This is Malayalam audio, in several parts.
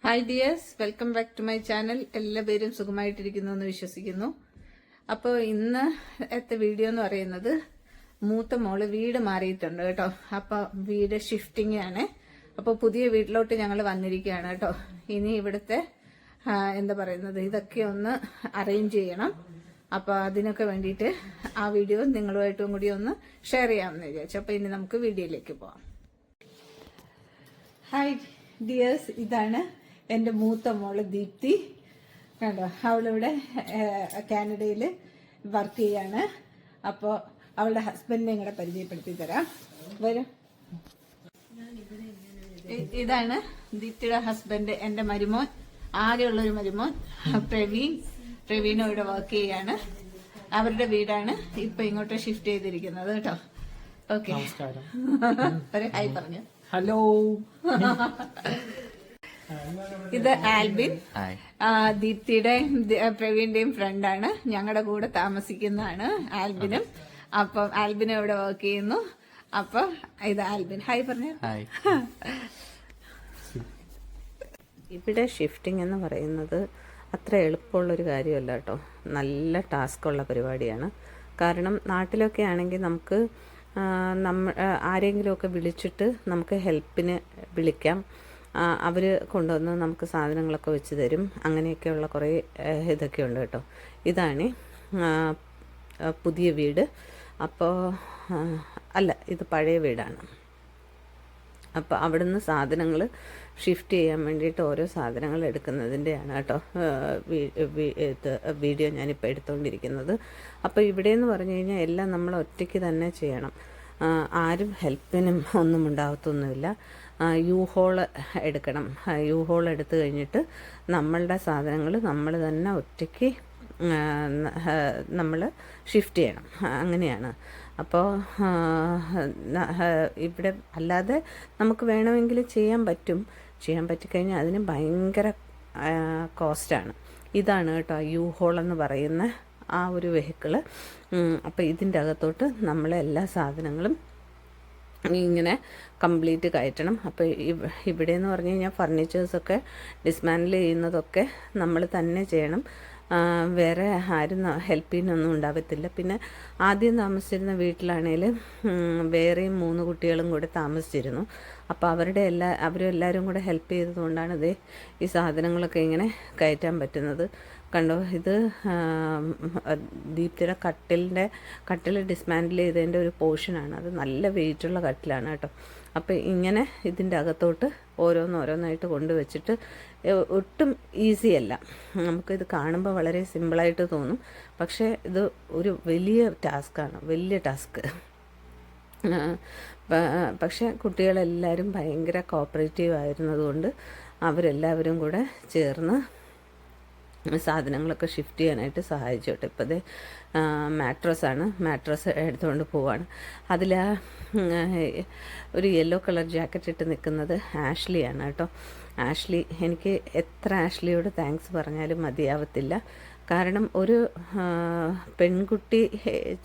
Hi dears, welcome back to my channel. എല്ലാവരും സുഖമായിട്ടിരിക്കുന്നു എന്ന് വിശ്വസിക്കുന്നു. അപ്പോൾ ഇന്നത്തെ വീഡിയോ എന്ന് പറയുന്നത് മൂത്ത മോള് വീട് മാറിയിട്ടുണ്ട് കേട്ടോ. അപ്പോൾ വീട് ഷിഫ്റ്റിംഗ് ആണ്. അപ്പോൾ പുതിയ വീട്ടിലോട്ട് ഞങ്ങൾ വന്നിരിക്കുകയാണ് കേട്ടോ. ഇനി ഇവിടുത്തെ എന്താ പറയുന്നത് ഇതൊക്കെ ഒന്ന് അറേഞ്ച് ചെയ്യണം. അപ്പോൾ അതിനൊക്കെ വേണ്ടിയിട്ട് ആ വീഡിയോ നിങ്ങളുമായിട്ടും കൂടി ഒന്ന് ഷെയർ ചെയ്യാമെന്ന് വിചാരിച്ചു. അപ്പോൾ ഇനി നമുക്ക് വീഡിയോയിലേക്ക് പോവാം. ഹായ് ഡിയേഴ്സ്, ഇതാണ് എൻ്റെ മൂത്ത മോള് ദീപ്തി. കണ്ടോ, അവളിവിടെ കാനഡയിൽ വർക്ക് ചെയ്യാണ്. അപ്പോൾ അവളുടെ ഹസ്ബൻഡിനെ കൂടെ പരിചയപ്പെടുത്തി തരാം. വരും. ഇതാണ് ദീപ്തിയുടെ ഹസ്ബൻഡ്, എൻ്റെ മരുമോൻ, ആകെയുള്ളൊരു മരുമോൻ പ്രവീൺ ഇവിടെ വർക്ക് ചെയ്യാണ്. അവരുടെ വീടാണ് ഇപ്പൊ ഇങ്ങോട്ട് ഷിഫ്റ്റ് ചെയ്തിരിക്കുന്നത് കേട്ടോ. ഓക്കെ, ഒരു ഹായ് പറഞ്ഞു. ഹലോ. ഇത് ആൽബിൻ, ദീപ്തിയുടെയും പ്രവീണിന്റെയും ഫ്രണ്ടാണ്. ഞങ്ങളുടെ കൂടെ താമസിക്കുന്നതാണ് ആൽബിനും. അപ്പം ആൽബിനും ഇവിടെ വർക്ക് ചെയ്യുന്നു. അപ്പൊ ഇത് ആൽബിൻ. ഹായ് പറഞ്ഞു. ഇവിടെ ഷിഫ്റ്റിംഗ് എന്ന് പറയുന്നത് അത്ര എളുപ്പമുള്ളൊരു കാര്യമല്ല കേട്ടോ. നല്ല ടാസ്ക്കുള്ള പരിപാടിയാണ്. കാരണം നാട്ടിലൊക്കെ ആണെങ്കിൽ നമുക്ക് ആരെങ്കിലുമൊക്കെ വിളിച്ചിട്ട് നമുക്ക് ഹെൽപ്പിന് വിളിക്കാം. അവർ കൊണ്ടുവന്ന് നമുക്ക് സാധനങ്ങളൊക്കെ വെച്ച് തരും. അങ്ങനെയൊക്കെയുള്ള കുറേ ഇതൊക്കെ ഉണ്ട് കേട്ടോ. ഇതാണ് പുതിയ വീട്. അപ്പോൾ അല്ല, ഇത് പഴയ വീടാണ്. അപ്പോൾ അവിടുന്ന് സാധനങ്ങൾ ഷിഫ്റ്റ് ചെയ്യാൻ വേണ്ടിയിട്ട് ഓരോ സാധനങ്ങൾ എടുക്കുന്നതിൻ്റെയാണ് കേട്ടോ വീഡിയോ ഞാനിപ്പോൾ എടുത്തുകൊണ്ടിരിക്കുന്നത്. അപ്പോൾ ഇവിടെയെന്ന് പറഞ്ഞു കഴിഞ്ഞാൽ എല്ലാം നമ്മൾ ഒറ്റയ്ക്ക് തന്നെ ചെയ്യണം. ആരും ഹെൽപ്പിനും ഒന്നും ഉണ്ടാകത്തൊന്നുമില്ല. യു-ഹോള് എടുക്കണം. യു-ഹോൾ എടുത്തു കഴിഞ്ഞിട്ട് നമ്മളുടെ സാധനങ്ങൾ നമ്മൾ തന്നെ ഒറ്റയ്ക്ക് നമ്മൾ ഷിഫ്റ്റ് ചെയ്യണം. അങ്ങനെയാണ്. അപ്പോൾ ഇവിടെ അല്ലാതെ നമുക്ക് വേണമെങ്കിൽ ചെയ്യാൻ പറ്റിക്കഴിഞ്ഞാൽ അതിന് ഭയങ്കര കോസ്റ്റാണ്. ഇതാണ് കേട്ടോ യു-ഹോൾ എന്ന് പറയുന്ന ആ ഒരു വെഹിക്കിള്. അപ്പോൾ ഇതിൻ്റെ അകത്തോട്ട് നമ്മൾ എല്ലാ സാധനങ്ങളും ഇങ്ങനെ കംപ്ലീറ്റ് കയറ്റണം. അപ്പോൾ ഇവിടെ എന്ന് പറഞ്ഞു കഴിഞ്ഞാൽ ഫർണിച്ചേഴ്സൊക്കെ ഡിസ്മാൻഡിൽ ചെയ്യുന്നതൊക്കെ നമ്മൾ തന്നെ ചെയ്യണം. വേറെ ആരും ഹെൽപ്പ് ചെയ്യാനൊന്നും ഉണ്ടാവത്തില്ല. പിന്നെ ആദ്യം താമസിച്ചിരുന്ന വീട്ടിലാണെങ്കിൽ വേറെയും 3 കുട്ടികളും കൂടെ താമസിച്ചിരുന്നു. അപ്പോൾ അവരും എല്ലാവരും കൂടെ ഹെൽപ്പ് ചെയ്തതുകൊണ്ടാണ് ഈ സാധനങ്ങളൊക്കെ ഇങ്ങനെ കയറ്റാൻ പറ്റുന്നത്. കണ്ടോ, ഇത് ദീപ്തിയുടെ കട്ടിൽ ഡിസ്മാൻഡിൽ ചെയ്തതിൻ്റെ ഒരു പോർഷനാണ്. അത് നല്ല വെയിറ്റുള്ള കട്ടിലാണ് കേട്ടോ. അപ്പോൾ ഇങ്ങനെ ഇതിൻ്റെ അകത്തോട്ട് ഓരോന്നായിട്ട് കൊണ്ടുവച്ചിട്ട് ഒട്ടും ഈസിയല്ല. നമുക്കിത് കാണുമ്പോൾ വളരെ സിമ്പിളായിട്ട് തോന്നും. പക്ഷേ ഇത് ഒരു വലിയ ടാസ്ക്. പക്ഷേ കുട്ടികളെല്ലാവരും ഭയങ്കര കോപ്പറേറ്റീവ് ആയിരുന്നതുകൊണ്ട് അവരെല്ലാവരും കൂടെ ചേർന്ന് സാധനങ്ങളൊക്കെ ഷിഫ്റ്റ് ചെയ്യാനായിട്ട് സഹായിച്ചു കേട്ടോ. ഇപ്പോൾ ഇത് മാട്രസ് എടുത്തുകൊണ്ട് പോവാണ്. അതിൽ ഒരു യെല്ലോ കളർ ജാക്കറ്റ് ഇട്ട് നിൽക്കുന്നത് ആഷ്ലിയാണ് കേട്ടോ. ആഷ്ലി, എനിക്ക് എത്ര ആഷ്ലിയോട് താങ്ക്സ് പറഞ്ഞാലും മതിയാവത്തില്ല. കാരണം ഒരു പെൺകുട്ടി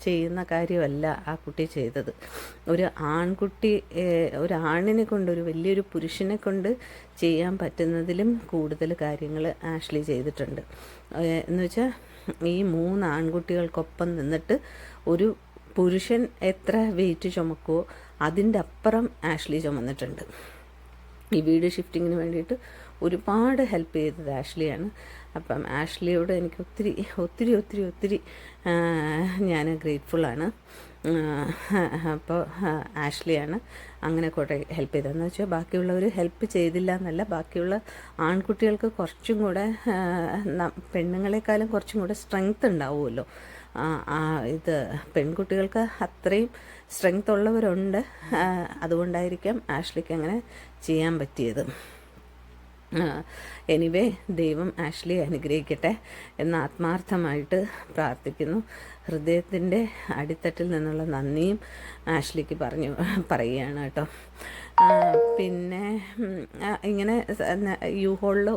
ചെയ്യുന്ന കാര്യമല്ല ആ കുട്ടി ചെയ്തത്. ഒരു ആണിനെ കൊണ്ട്, ഒരു വലിയൊരു പുരുഷനെ കൊണ്ട് ചെയ്യാൻ പറ്റുന്നതിലും കൂടുതൽ കാര്യങ്ങൾ ആഷ്ലി ചെയ്തിട്ടുണ്ട്. എന്ന് വെച്ചാൽ ഈ 3 ആൺകുട്ടികൾക്കൊപ്പം നിന്നിട്ട് ഒരു പുരുഷൻ എത്ര വെയിറ്റ് ചുമക്കുമോ അതിൻ്റെ അപ്പുറം ആഷ്ലി ചുമന്നിട്ടുണ്ട്. ഈ വീട് ഷിഫ്റ്റിങ്ങിന് വേണ്ടിയിട്ട് ഒരുപാട് ഹെൽപ്പ് ചെയ്തത് ആഷ്ലിയാണ്. അപ്പം ആഷ്ലിയോട് എനിക്ക് ഒത്തിരി ഞാൻ ഗ്രേറ്റ്ഫുള്ളാണ്. അപ്പോൾ ആഷ്ലിയാണ് അങ്ങനെ കുറേ ഹെൽപ്പ് ചെയ്തതെന്ന് വെച്ചാൽ ബാക്കിയുള്ളവർ ഹെൽപ്പ് ചെയ്തില്ല എന്നല്ല, ബാക്കിയുള്ള ആൺകുട്ടികൾക്ക് കുറച്ചും കൂടെ പെണ്ണുങ്ങളെക്കാളും കുറച്ചും കൂടെ സ്ട്രെങ്ത് ഉണ്ടാവുമല്ലോ. ഇത് പെൺകുട്ടികൾക്ക് അത്രയും സ്ട്രെങ്ത് ഉള്ളവരുണ്ട്. അതുകൊണ്ടായിരിക്കാം ആഷ്ലിക്ക് അങ്ങനെ ചെയ്യാൻ പറ്റിയത്. എനിവേ, ദൈവം ആഷ്ലിയെ അനുഗ്രഹിക്കട്ടെ എന്ന് ആത്മാർത്ഥമായിട്ട് പ്രാർത്ഥിക്കുന്നു. ഹൃദയത്തിൻ്റെ അടിത്തട്ടിൽ നിന്നുള്ള നന്ദിയും ആഷ്ലിക്ക് പറയുകയാണ് കേട്ടോ. പിന്നെ ഇങ്ങനെ യു-ഹോളിൽ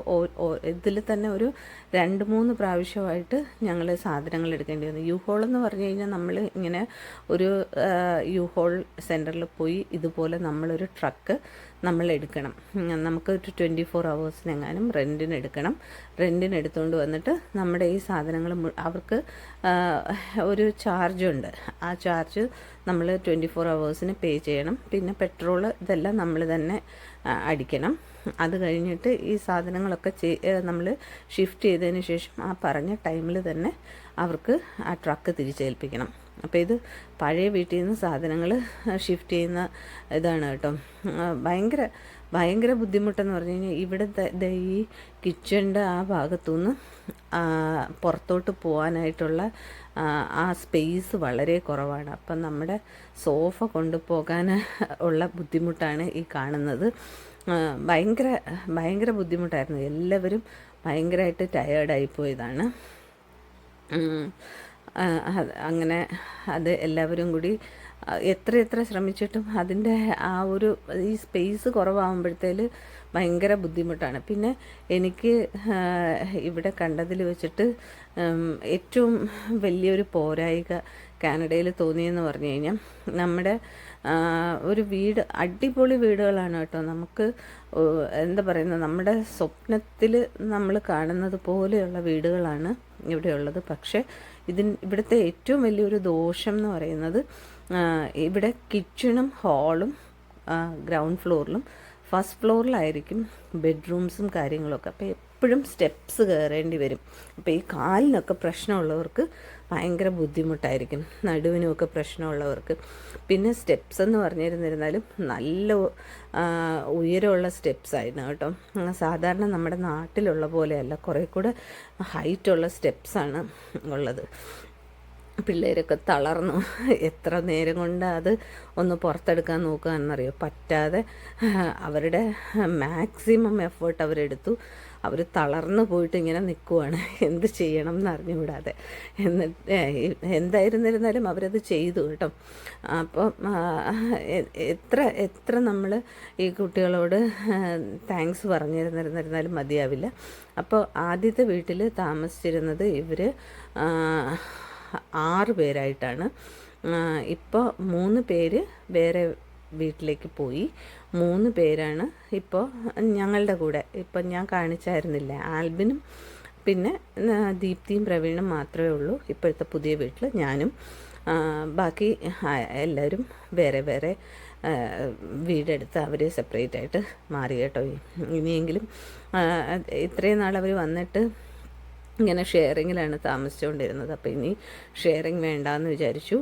ഇതിൽ തന്നെ ഒരു 2-3 പ്രാവശ്യമായിട്ട് ഞങ്ങൾ സാധനങ്ങൾ എടുക്കേണ്ടി വന്നു. യു-ഹോൾ എന്ന് പറഞ്ഞു കഴിഞ്ഞാൽ നമ്മൾ ഇങ്ങനെ ഒരു യു-ഹോൾ സെൻറ്ററിൽ പോയി ഇതുപോലെ നമ്മളൊരു ട്രക്ക് നമ്മൾ എടുക്കണം. നമുക്ക് ഒരു 24 ഹവേഴ്സിനെങ്ങാനും റെൻറ്റിനെടുക്കണം. റെൻറ്റിനെടുത്തുകൊണ്ട് വന്നിട്ട് നമ്മുടെ ഈ സാധനങ്ങൾ അവർക്ക് ഒരു ചാർജുണ്ട്. ആ ചാർജ് നമ്മൾ 24 ഹവേഴ്സിന് പേ ചെയ്യണം. പിന്നെ പെട്രോൾ ഇതെല്ലാം നമ്മൾ തന്നെ അടിക്കണം. അത് കഴിഞ്ഞിട്ട് ഈ സാധനങ്ങളൊക്കെ നമ്മൾ ഷിഫ്റ്റ് ചെയ്തതിന് ശേഷം ആ പറഞ്ഞ ടൈമിൽ തന്നെ അവർക്ക് ആ ട്രക്ക് തിരിച്ചേൽപ്പിക്കണം. അപ്പോൾ ഇത് പഴയ വീട്ടിൽ നിന്ന് സാധനങ്ങൾ ഷിഫ്റ്റ് ചെയ്യുന്ന ഇതാണ് കേട്ടോ. ഭയങ്കര ബുദ്ധിമുട്ടെന്ന് പറഞ്ഞു കഴിഞ്ഞാൽ ഇവിടുത്തെ ഈ കിച്ചണിൻ്റെ ആ ഭാഗത്തുനിന്ന് പുറത്തോട്ട് പോകാനായിട്ടുള്ള ആ സ്പേസ് വളരെ കുറവാണ്. അപ്പം നമ്മുടെ സോഫ കൊണ്ടുപോകാൻ ഉള്ള ബുദ്ധിമുട്ടാണ് ഈ കാണുന്നത്. ഭയങ്കര ബുദ്ധിമുട്ടായിരുന്നു. എല്ലാവരും ഭയങ്കരമായിട്ട് ടയേർഡായിപ്പോയതാണ്. അങ്ങനെ അത് എല്ലാവരും കൂടി എത്ര ശ്രമിച്ചിട്ടും അതിൻ്റെ ആ ഒരു ഈ സ്പേസ് കുറവാകുമ്പോഴത്തേൽ ഭയങ്കര ബുദ്ധിമുട്ടാണ്. പിന്നെ എനിക്ക് ഇവിടെ കണ്ടതിൽ വെച്ചിട്ട് ഏറ്റവും വലിയൊരു പോരായിക കാനഡയിൽ തോന്നിയെന്ന് പറഞ്ഞു കഴിഞ്ഞാൽ നമ്മുടെ ഒരു വീട് അടിപൊളി വീടുകളാണ് കേട്ടോ. നമുക്ക് എന്താ പറയുന്നത്, നമ്മുടെ സ്വപ്നത്തിൽ നമ്മൾ കാണുന്നത് പോലെയുള്ള വീടുകളാണ് ഇവിടെയുള്ളത്. പക്ഷേ ഇവിടുത്തെ ഏറ്റവും വലിയൊരു ദോഷം എന്ന് പറയുന്നത് ഇവിടെ കിച്ചണും ഹാളും ഗ്രൗണ്ട് ഫ്ലോറിലും ഫസ്റ്റ് ഫ്ലോറിലായിരിക്കും ബെഡ്റൂംസും കാര്യങ്ങളൊക്കെ. അപ്പോൾ എപ്പോഴും സ്റ്റെപ്സ് കയറേണ്ടി വരും. അപ്പോൾ ഈ കാലിനൊക്കെ പ്രശ്നമുള്ളവർക്ക് ഭയങ്കര ബുദ്ധിമുട്ടായിരിക്കും, നടുവിനുമൊക്കെ പ്രശ്നമുള്ളവർക്ക്. പിന്നെ സ്റ്റെപ്സ് എന്ന് പറഞ്ഞിരുന്നിരുന്നാലും നല്ല ഉയരമുള്ള സ്റ്റെപ്സ് ആയിരുന്നു കേട്ടോ. സാധാരണ നമ്മുടെ നാട്ടിലുള്ള പോലെയല്ല, കുറേ കൂടെ ഹൈറ്റുള്ള സ്റ്റെപ്സാണ് ഉള്ളത്. പിള്ളേരൊക്കെ തളർന്നു. എത്ര നേരം കൊണ്ട് അത് ഒന്ന് പുറത്തെടുക്കാൻ നോക്കുകയെന്നറിയോ, പറ്റാതെ അവരുടെ മാക്സിമം എഫേർട്ട് അവരെടുത്തു. അവർ തളർന്നു പോയിട്ട് ഇങ്ങനെ നിൽക്കുവാണ്, എന്ത് ചെയ്യണം എന്ന് അറിഞ്ഞുകൂടാതെ. എന്നിട്ട് എന്തായിരുന്നിരുന്നാലും അവരത് ചെയ്തു കേട്ടോ. അപ്പം എത്ര നമ്മൾ ഈ കുട്ടികളോട് താങ്ക്സ് പറഞ്ഞിരുന്നിരുന്നാലും മതിയാവില്ല. അപ്പോൾ ആദ്യത്തെ വീട്ടിൽ താമസിച്ചിരുന്നത് ഇവർ 6 പേരായിട്ടാണ്. ഇപ്പോൾ 3 പേര് വേറെ വീട്ടിലേക്ക് പോയി. 3 പേരാണ് ഇപ്പോൾ ഞങ്ങളുടെ കൂടെ. ഇപ്പം ഞാൻ കാണിച്ചായിരുന്നില്ല, ആൽബിനും പിന്നെ ദീപ്തിയും പ്രവീണും മാത്രമേ ഉള്ളൂ ഇപ്പോഴത്തെ പുതിയ വീട്ടിൽ. ഞാനും ബാക്കി എല്ലാവരും വേറെ വീടെടുത്ത് അവർ സെപ്പറേറ്റ് ആയിട്ട് മാറി കേട്ടോ. ഇനിയെങ്കിലും ഇത്രയും നാൾ അവർ വന്നിട്ട് ഇങ്ങനെ ഷെയറിങ്ങിലാണ് താമസിച്ചുകൊണ്ടിരുന്നത്. അപ്പോൾ ഇനി ഷെയറിങ് വേണ്ടാന്ന് വിചാരിച്ചു.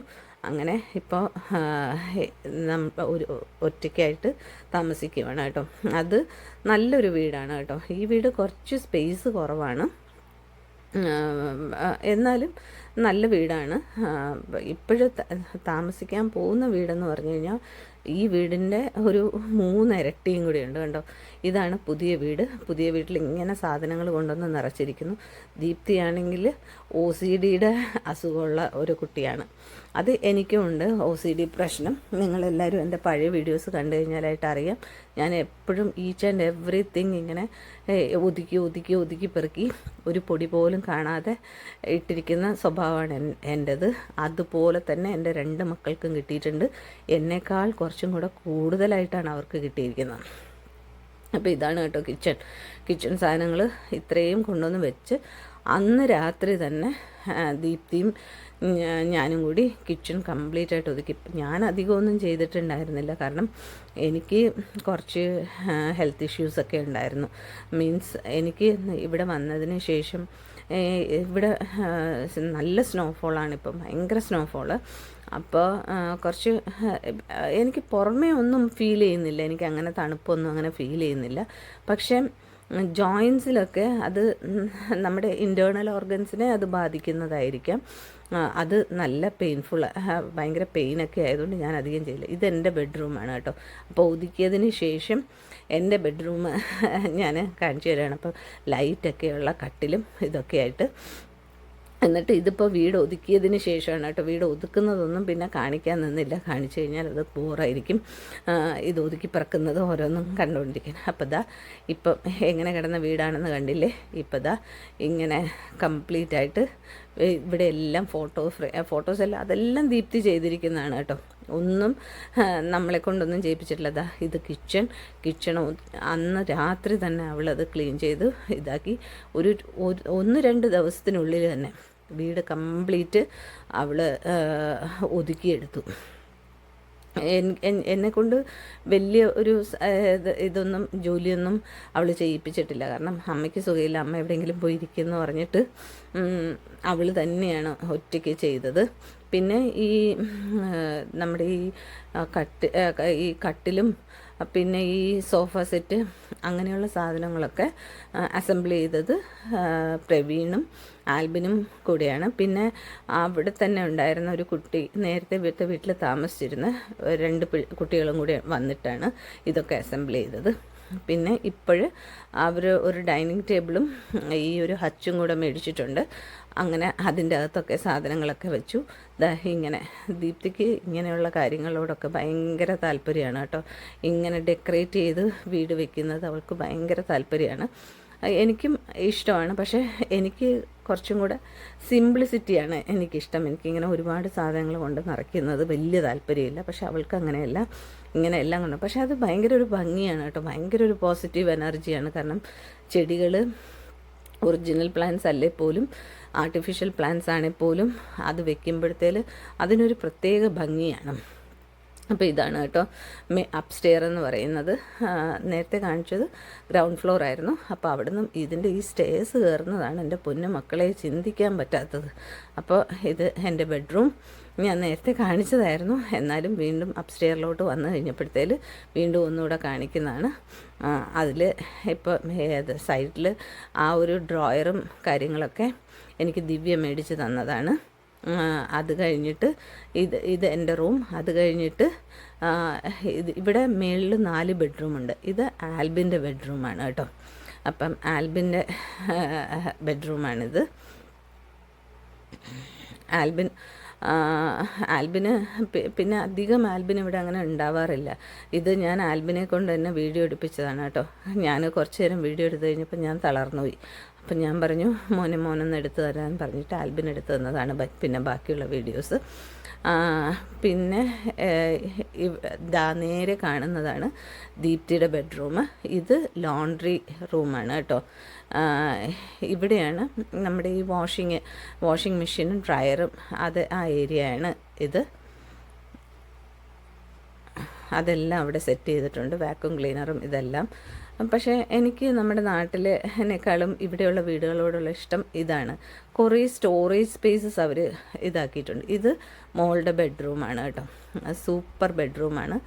അങ്ങനെ ഇപ്പോൾ ഒരു ഒറ്റയ്ക്കായിട്ട് താമസിക്കുകയാണ് കേട്ടോ. അത് നല്ലൊരു വീടാണ് കേട്ടോ. ഈ വീട് കുറച്ച് സ്പേസ് കുറവാണ്, എന്നാലും നല്ല വീടാണ്. ഇപ്പോഴും താമസിക്കാൻ പോകുന്ന വീടെന്ന് പറഞ്ഞു കഴിഞ്ഞാൽ ഈ വീടിൻ്റെ ഒരു 3 ഇരട്ടിയും കൂടി ഉണ്ട് കണ്ടോ. ഇതാണ് പുതിയ വീട്. പുതിയ വീട്ടിൽ ഇങ്ങനെ സാധനങ്ങൾ കൊണ്ടുവന്ന് നിറച്ചിരിക്കുന്നു. ദീപ്തിയാണെങ്കിൽ OCDയുടെ അസുഖമുള്ള ഒരു കുട്ടിയാണ്. അത് എനിക്കും ഉണ്ട് OCD പ്രശ്നം. നിങ്ങളെല്ലാവരും എൻ്റെ പഴയ വീഡിയോസ് കണ്ടു കഴിഞ്ഞാലായിട്ട് അറിയാം. ഞാൻ എപ്പോഴും ഈച്ച് ആൻഡ് എവറിത്തിങ് ഇങ്ങനെ ഒതുക്കി പെറുക്കി ഒരു പൊടി പോലും കാണാതെ ഇട്ടിരിക്കുന്ന സ്വഭാവമാണ് എൻ്റേത്. അതുപോലെ തന്നെ എൻ്റെ 2 മക്കൾക്കും കിട്ടിയിട്ടുണ്ട്. എന്നേക്കാൾ കുറച്ചും കൂടെ കൂടുതലായിട്ടാണ് അവർക്ക് കിട്ടിയിരിക്കുന്നത്. അപ്പോൾ ഇതാണ് കേട്ടോ കിച്ചൺ സാധനങ്ങൾ ഇത്രയും കൊണ്ടുവന്ന് വെച്ച് അന്ന് രാത്രി തന്നെ ദീപ്തിയും ഞാനും കൂടി കിച്ചൺ കംപ്ലീറ്റ് ആയിട്ട് ഒതുക്കി. ഞാൻ അധികമൊന്നും ചെയ്തിട്ടുണ്ടായിരുന്നില്ല, കാരണം എനിക്ക് കുറച്ച് ഹെൽത്ത് ഇഷ്യൂസൊക്കെ ഉണ്ടായിരുന്നു. മീൻസ് എനിക്ക് ഇവിടെ വന്നതിന് ശേഷം ഇവിടെ നല്ല സ്നോഫോളാണ്, ഇപ്പം ഭയങ്കര സ്നോഫോള്. അപ്പോൾ കുറച്ച് എനിക്ക് പുറമേ ഒന്നും ഫീൽ ചെയ്യുന്നില്ല, എനിക്ക് അങ്ങനെ തണുപ്പൊന്നും അങ്ങനെ ഫീൽ ചെയ്യുന്നില്ല. പക്ഷേ ജോയിൻസിലൊക്കെ അത് നമ്മുടെ ഇൻറ്റേർണൽ ഓർഗൻസിനെ അത് ബാധിക്കുന്നതായിരിക്കാം. അത് നല്ല ഭയങ്കര പെയിനൊക്കെ ആയതുകൊണ്ട് ഞാൻ അധികം ചെയ്യില്ല. ഇതെൻ്റെ ബെഡ്റൂമാണ് കേട്ടോ. അപ്പോൾ ഒതുക്കിയതിന് ശേഷം എൻ്റെ ബെഡ്റൂം ഞാൻ കാണിച്ചു തരാണ്. അപ്പോൾ ലൈറ്റൊക്കെയുള്ള കട്ടിലും ഇതൊക്കെ ആയിട്ട്. എന്നിട്ട് ഇതിപ്പോൾ വീട് ഒതുക്കിയതിന് ശേഷമാണ് കേട്ടോ. വീട് ഒതുക്കുന്നതൊന്നും പിന്നെ കാണിക്കാൻ നിന്നില്ല, കാണിച്ചു കഴിഞ്ഞാൽ അത് ബോറായിരിക്കും. ഇത് ഒതുക്കി പറക്കുന്നത് ഓരോന്നും കണ്ടുകൊണ്ടിരിക്കണം. അപ്പോൾ ഇപ്പം എങ്ങനെ കിടന്ന വീടാണെന്ന് കണ്ടില്ലേ. ഇപ്പോൾ ഇങ്ങനെ കംപ്ലീറ്റ് ആയിട്ട് ഇവിടെ എല്ലാം ഫോട്ടോസ് എല്ലാം അതെല്ലാം ദീപ്തി ചെയ്തിരിക്കുന്നതാണ് കേട്ടോ. ഒന്നും നമ്മളെ കൊണ്ടൊന്നും ചെയ്യിപ്പിച്ചിട്ടില്ല. അതാ ഇത് കിച്ചൺ അന്ന് രാത്രി തന്നെ അവളത് ക്ലീൻ ചെയ്ത് ഇതാക്കി 1-2 ദിവസത്തിനുള്ളിൽ തന്നെ വീട് കംപ്ലീറ്റ് അവൾ ഒതുക്കിയെടുത്തു. എന്നെക്കൊണ്ട് വലിയ ഒരു ഇതൊന്നും ജോലിയൊന്നും അവൾ ചെയ്യിപ്പിച്ചിട്ടില്ല. കാരണം അമ്മയ്ക്ക് സുഖമില്ല, അമ്മ എവിടെയെങ്കിലും പോയിരിക്കുമെന്ന് പറഞ്ഞിട്ട് അവൾ തന്നെയാണ് ഒറ്റയ്ക്ക് ചെയ്തത്. പിന്നെ ഈ നമ്മുടെ ഈ കട്ടിലും പിന്നെ ഈ സോഫ സെറ്റ് അങ്ങനെയുള്ള സാധനങ്ങളൊക്കെ അസംബിൾ ചെയ്തത് പ്രവീണും ആൽബിനും കൂടെയാണ്. പിന്നെ അവിടെ തന്നെ ഉണ്ടായിരുന്ന ഒരു കുട്ടി, നേരത്തെ വീട്ടിൽ താമസിച്ചിരുന്ന 2 കുട്ടികളും കൂടി വന്നിട്ടാണ് ഇതൊക്കെ അസംബിൾ ചെയ്തത്. പിന്നെ അവർ ഒരു ഡൈനിങ് ടേബിളും ഈ ഒരു ഹച്ചും കൂടെ മേടിച്ചിട്ടുണ്ട്. അങ്ങനെ അതിൻ്റെ അകത്തൊക്കെ സാധനങ്ങളൊക്കെ വെച്ചു. ഇങ്ങനെ ദീപ്തിക്ക് ഇങ്ങനെയുള്ള കാര്യങ്ങളോടൊക്കെ ഭയങ്കര താല്പര്യമാണ് കേട്ടോ. ഇങ്ങനെ ഡെക്കറേറ്റ് ചെയ്ത് വീട് വെക്കുന്നത് അവൾക്ക് ഭയങ്കര താല്പര്യമാണ്. എനിക്കും ഇഷ്ടമാണ്. പക്ഷേ എനിക്ക് കുറച്ചും കൂടെ സിംപ്ലിസിറ്റിയാണ് എനിക്കിഷ്ടം. എനിക്കിങ്ങനെ ഒരുപാട് സാധനങ്ങൾ കൊണ്ട് നിറയ്ക്കുന്നത് വലിയ താല്പര്യമില്ല. പക്ഷെ അവൾക്ക് അങ്ങനെയല്ല, ഇങ്ങനെ എല്ലാം കൊണ്ട്. പക്ഷേ അത് ഭയങ്കര ഒരു ഭംഗിയാണ് കേട്ടോ, ഭയങ്കര ഒരു പോസിറ്റീവ് എനർജിയാണ്. കാരണം ചെടികൾ ഒറിജിനൽ പ്ലാന്റ്സ് അല്ലേ പോലും, ആർട്ടിഫിഷ്യൽ പ്ലാന്റ്സ് ആണെങ്കിൽ പോലും അത് വെക്കുമ്പോഴത്തേൽ അതിനൊരു പ്രത്യേക ഭംഗിയാണ്. അപ്പോൾ ഇതാണ് കേട്ടോ അപ്സ്റ്റെയർ എന്ന് പറയുന്നത്. നേരത്തെ കാണിച്ചത് ഗ്രൗണ്ട് ഫ്ലോർ ആയിരുന്നു. അപ്പോൾ അവിടെ നിന്നും ഇതിൻ്റെ ഈ സ്റ്റെയർസ് കയറുന്നതാണ് എൻ്റെ പൊന്നു മക്കളെ ചിന്തിക്കാൻ പറ്റാത്തത്. അപ്പോൾ ഇത് എൻ്റെ ബെഡ്റൂം ഞാൻ നേരത്തെ കാണിച്ചതായിരുന്നു. എന്നാലും വീണ്ടും അപ്സ്റ്റെയറിലോട്ട് വന്നു കഴിഞ്ഞപ്പോഴത്തേൽ വീണ്ടും ഒന്നുകൂടെ കാണിക്കുന്നതാണ്. അതിൽ ഇപ്പോൾ സൈഡിൽ ആ ഒരു ഡ്രോയറും കാര്യങ്ങളൊക്കെ എനിക്ക് ദിവ്യ മേടിച്ച് തന്നതാണ്. അത് കഴിഞ്ഞിട്ട് ഇത് എൻ്റെ റൂം. അത് കഴിഞ്ഞിട്ട് ഇവിടെ മേളിൽ 4 ബെഡ്റൂമുണ്ട്. ഇത് ആൽബിൻ്റെ ബെഡ്റൂമാണ് കേട്ടോ. അപ്പം ആൽബിൻ്റെ ബെഡ്റൂമാണിത്. ആൽബിന് പിന്നെ അധികം ആൽബിന് ഇവിടെ അങ്ങനെ ഉണ്ടാവാറില്ല. ഇത് ഞാൻ ആൽബിനെ കൊണ്ട് തന്നെ വീഡിയോ എടുപ്പിച്ചതാണ് കേട്ടോ. ഞാൻ കുറച്ച് നേരം വീഡിയോ എടുത്തു കഴിഞ്ഞപ്പോൾ ഞാൻ തളർന്നുപോയി. അപ്പം ഞാൻ പറഞ്ഞു മോനൊന്ന് എടുത്തു തരാൻ പറഞ്ഞിട്ട് ആൽബിൻ എടുത്തു തന്നതാണ് പിന്നെ ബാക്കിയുള്ള വീഡിയോസ്. പിന്നെ നേരെ കാണുന്നതാണ് ദീപ്തിയുടെ ബെഡ്റൂം. ഇത് ലോണ്ട്രി റൂമാണ് കേട്ടോ. ഇവിടെയാണ് നമ്മുടെ ഈ വാഷിംഗ് മെഷീനും ഡ്രയറും ആ ഏരിയയാണ് ഇത്. അതെല്ലാം അവിടെ സെറ്റ് ചെയ്തിട്ടുണ്ട്, വാക്യൂം ക്ലീനറും ഇതെല്ലാം. പക്ഷേ എനിക്ക് നമ്മുടെ നാട്ടിലേക്കാളും ഇവിടെയുള്ള വീടുകളോടുള്ള ഇഷ്ടം ഇതാണ്. കുറേ സ്റ്റോറേജ് സ്പേസസ് അവർ ഇതാക്കിയിട്ടുണ്ട്. ഇത് മോളുടെ ബെഡ്റൂമാണ് കേട്ടോ. സൂപ്പർ ബെഡ്റൂമാണ്,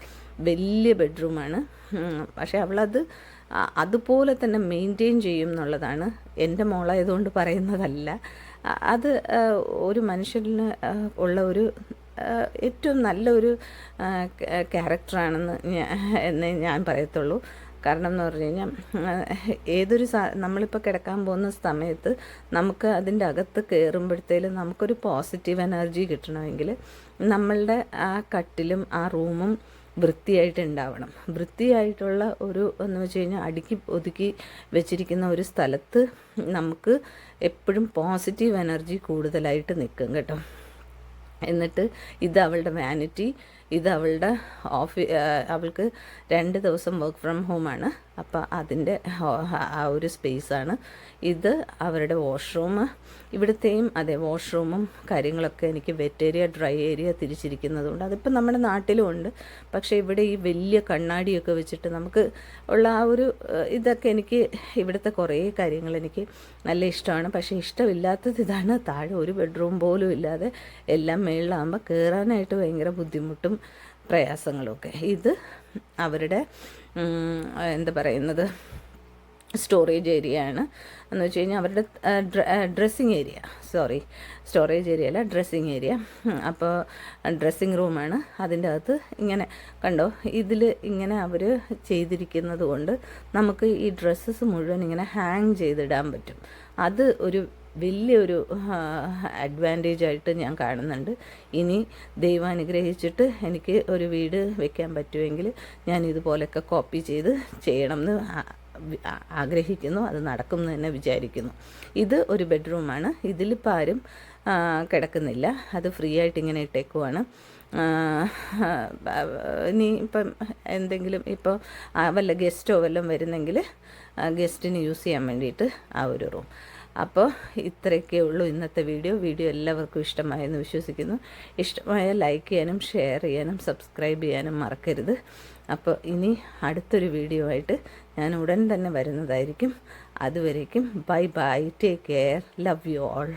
വലിയ ബെഡ്റൂമാണ്. പക്ഷേ അവളത് അതുപോലെ തന്നെ മെയിൻറ്റെയിൻ ചെയ്യും എന്നുള്ളതാണ്. എൻ്റെ മോളായതുകൊണ്ട് പറയുന്നതല്ല. അത് ഒരു മനുഷ്യന് ഉള്ള ഒരു ഏറ്റവും നല്ലൊരു ക്യാരക്ടറാണെന്ന് ഞാൻ പറയത്തുള്ളൂ. കാരണം എന്ന് പറഞ്ഞു കഴിഞ്ഞാൽ നമ്മളിപ്പോൾ കിടക്കാൻ പോകുന്ന സമയത്ത് നമുക്ക് അതിൻ്റെ അകത്ത് കയറുമ്പോഴത്തേലും നമുക്കൊരു പോസിറ്റീവ് എനർജി കിട്ടണമെങ്കിൽ നമ്മളുടെ ആ കട്ടിലും ആ റൂമും വൃത്തിയായിട്ടുണ്ടാവണം. വൃത്തിയായിട്ടുള്ള എന്ന് വെച്ച് കഴിഞ്ഞാൽ അടുക്കി ഒതുക്കി വെച്ചിരിക്കുന്ന ഒരു സ്ഥലത്ത് നമുക്ക് എപ്പോഴും പോസിറ്റീവ് എനർജി കൂടുതലായിട്ട് നിൽക്കും കേട്ടോ. എന്നിട്ട് ഇത് അവളുടെ വാനിറ്റി, ഇത് അവൾക്ക് 2 ദിവസം വർക്ക് ഫ്രം ഹോമാണ്. അപ്പോൾ അതിൻ്റെ ആ ഒരു സ്പേസാണ് ഇത്. അവരുടെ വാഷ്റൂം, ഇവിടുത്തെയും അതെ വാഷ്റൂമും കാര്യങ്ങളൊക്കെ എനിക്ക് വെറ്റ് ഏരിയ ഡ്രൈ ഏരിയ തിരിച്ചിരിക്കുന്നതുകൊണ്ട് അതിപ്പോൾ നമ്മുടെ നാട്ടിലും ഉണ്ട്. പക്ഷേ ഇവിടെ ഈ വലിയ കണ്ണാടിയൊക്കെ വെച്ചിട്ട് നമുക്ക് ഉള്ള ആ ഒരു ഇതൊക്കെ എനിക്ക് ഇവിടുത്തെ കുറേ കാര്യങ്ങൾ എനിക്ക് നല്ല ഇഷ്ടമാണ്. പക്ഷേ ഇഷ്ടമില്ലാത്തത് ഇതാണ്, താഴെ ഒരു ബെഡ്റൂം പോലും ഇല്ലാതെ എല്ലാം മേളിലാകുമ്പോൾ കയറാനായിട്ട് ഭയങ്കര ബുദ്ധിമുട്ടും പ്രയാസങ്ങളുമൊക്കെ. ഇത് അവരുടെ എന്താ പറയുന്നത് സ്റ്റോറേജ് ഏരിയ ആണ്. എന്ന് വെച്ച് കഴിഞ്ഞാൽ അവരുടെ ഡ്രസ്സിങ് ഏരിയ, സ്റ്റോറേജ് ഏരിയ അല്ല, ഡ്രസ്സിങ് ഏരിയ. അപ്പോൾ ഡ്രസ്സിങ് റൂമാണ്. അതിൻ്റെ അകത്ത് ഇങ്ങനെ കണ്ടോ, ഇതിൽ ഇങ്ങനെ അവർ ചെയ്തിരിക്കുന്നത് കൊണ്ട് നമുക്ക് ഈ ഡ്രസ്സസ് മുഴുവൻ ഇങ്ങനെ ഹാങ് ചെയ്തിടാൻ പറ്റും. അത് ഒരു വലിയൊരു അഡ്വാൻറ്റേജ് ആയിട്ട് ഞാൻ കാണുന്നുണ്ട്. ഇനി ദൈവം അനുഗ്രഹിച്ചിട്ട് എനിക്ക് ഒരു വീട് വെക്കാൻ പറ്റുമെങ്കിൽ ഞാൻ ഇതുപോലെയൊക്കെ കോപ്പി ചെയ്ത് ചെയ്യണമെന്ന് ആഗ്രഹിക്കുന്നു, അത് നടക്കും എന്ന് തന്നെ വിചാരിക്കുന്നു. ഇത് ഒരു ബെഡ്റൂമാണ്. ഇതിലിപ്പോൾ ആരും കിടക്കുന്നില്ല, അത് ഫ്രീ ആയിട്ട് ഇങ്ങനെ ഇട്ടേക്കുവാണ്. ഇനി ഇപ്പം എന്തെങ്കിലും ഇപ്പോൾ വല്ല ഗസ്റ്റോ വല്ലതും വരുന്നെങ്കിൽ ഗസ്റ്റിന് യൂസ് ചെയ്യാൻ വേണ്ടിയിട്ട് ആ ഒരു റൂം. അപ്പോൾ ഇത്രയൊക്കെ ഉള്ളൂ ഇന്നത്തെ വീഡിയോ എല്ലാവർക്കും ഇഷ്ടമായെന്ന് വിശ്വസിക്കുന്നു. ഇഷ്ടമായ ലൈക്ക് ചെയ്യാനും ഷെയർ ചെയ്യാനും സബ്സ്ക്രൈബ് ചെയ്യാനും മറക്കരുത്. അപ്പോൾ ഇനി അടുത്തൊരു വീഡിയോ ആയിട്ട് ഞാൻ ഉടൻ തന്നെ വരുന്നതായിരിക്കും. അതുവരേക്കും bye bye, take care, love you all.